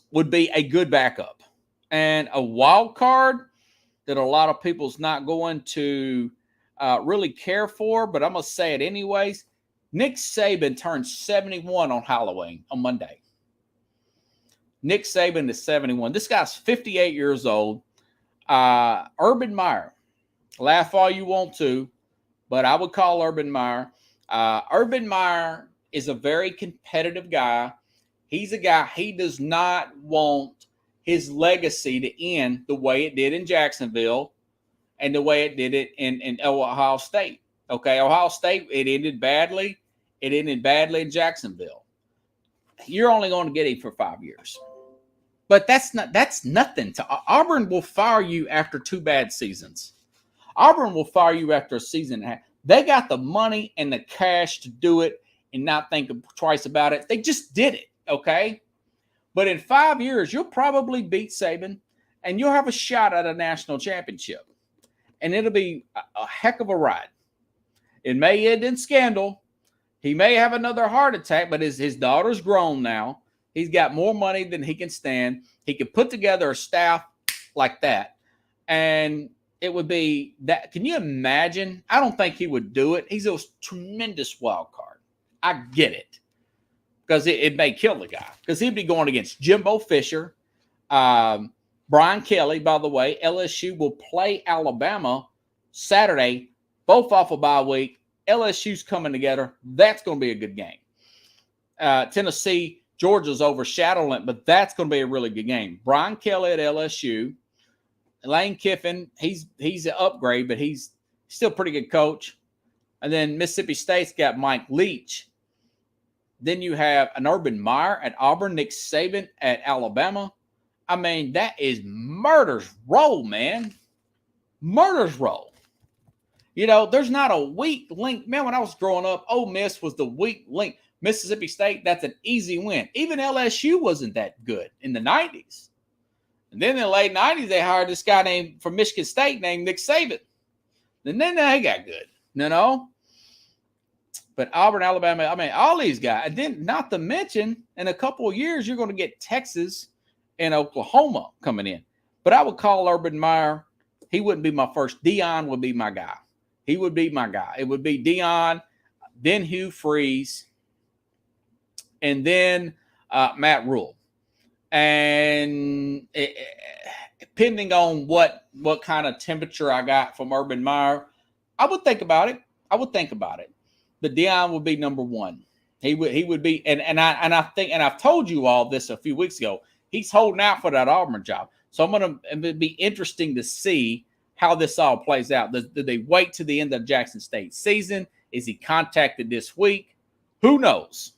would be a good backup. And a wild card that a lot of people's not going to really care for, but I'm going to say it anyways. Nick Saban turned 71 on Halloween, on Monday. Nick Saban is 71. This guy's 58 years old. Urban Meyer. Laugh all you want to, but I would call Urban Meyer. Urban Meyer is a very competitive guy. He's a guy, he does not want his legacy to end the way it did in Jacksonville and the way it did it in Ohio State. Okay, Ohio State, it ended badly. It ended badly in Jacksonville. You're only going to get him for 5 years. But that's nothing. Auburn will fire you after 2 bad seasons. Auburn will fire you after a season and a half. They got the money and the cash to do it and not think twice about it. They just did it, okay? But in 5 years, you'll probably beat Saban, and you'll have a shot at a national championship. And it'll be a heck of a ride. It may end in scandal. He may have another heart attack, but his daughter's grown now. He's got more money than he can stand. He could put together a staff like that. And it would be that. Can you imagine? I don't think he would do it. He's a tremendous wild card. I get it. Because it may kill the guy. Because he'd be going against Jimbo Fisher. Brian Kelly, by the way. LSU will play Alabama Saturday. Both off a bye week. LSU's coming together. That's going to be a good game. Tennessee, Georgia's overshadowing it, but that's going to be a really good game. Brian Kelly at LSU. Lane Kiffin, he's an upgrade, but he's still a pretty good coach. And then Mississippi State's got Mike Leach. Then you have an Urban Meyer at Auburn, Nick Saban at Alabama. I mean, that is murder's row, man. Murder's row. There's not a weak link. Man, when I was growing up, Ole Miss was the weak link. Mississippi State, that's an easy win. Even LSU wasn't that good in the 90s. And then in the late 90s, they hired this guy from Michigan State named Nick Saban. And then they got good, you know. But Auburn, Alabama, I mean, all these guys. And then not to mention, in a couple of years, you're going to get Texas and Oklahoma coming in. But I would call Urban Meyer. He wouldn't be my first. Deion would be my guy. He would be my guy. It would be Deion, then Hugh Freeze, and then Matt Rule. And depending on what kind of temperature I got from Urban Meyer, I would think about it. But Deion would be number one. He would be, and I think, and I've told you all this a few weeks ago. He's holding out for that Auburn job. So it'd be interesting to see how this all plays out. Do they wait to the end of Jackson State season? Is he contacted this week? Who knows?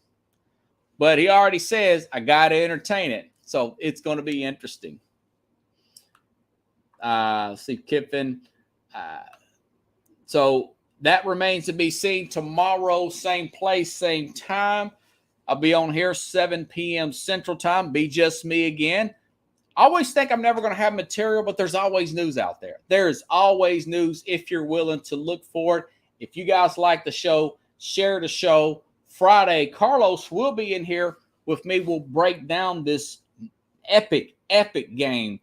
But he already says, I got to entertain it. So it's going to be interesting. See, Kiffin. So that remains to be seen. Tomorrow, same place, same time. I'll be on here 7 p.m. Central Time. Be just me again. I always think I'm never going to have material, but there's always news out there. There is always news if you're willing to look for it. If you guys like the show, share the show. Friday, Carlos will be in here with me. We'll break down this epic game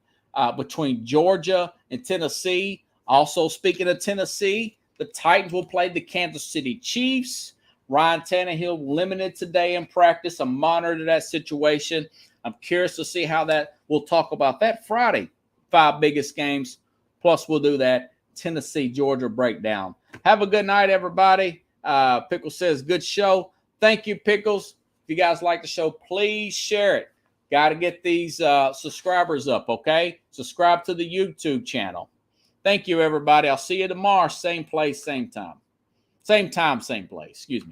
between Georgia and Tennessee. Also, speaking of Tennessee, the Titans will play the Kansas City Chiefs. Ryan Tannehill limited today in practice. I'm monitoring that situation. I'm curious to see how that. We'll talk about that Friday. 5 biggest games. Plus, we'll do that Tennessee, Georgia breakdown. Have a good night, everybody. Pickles says, good show. Thank you, Pickles. If you guys like the show, please share it. Got to get these subscribers up, okay? Subscribe to the YouTube channel. Thank you, everybody. I'll see you tomorrow. Same place, same time. Same time, same place. Excuse me.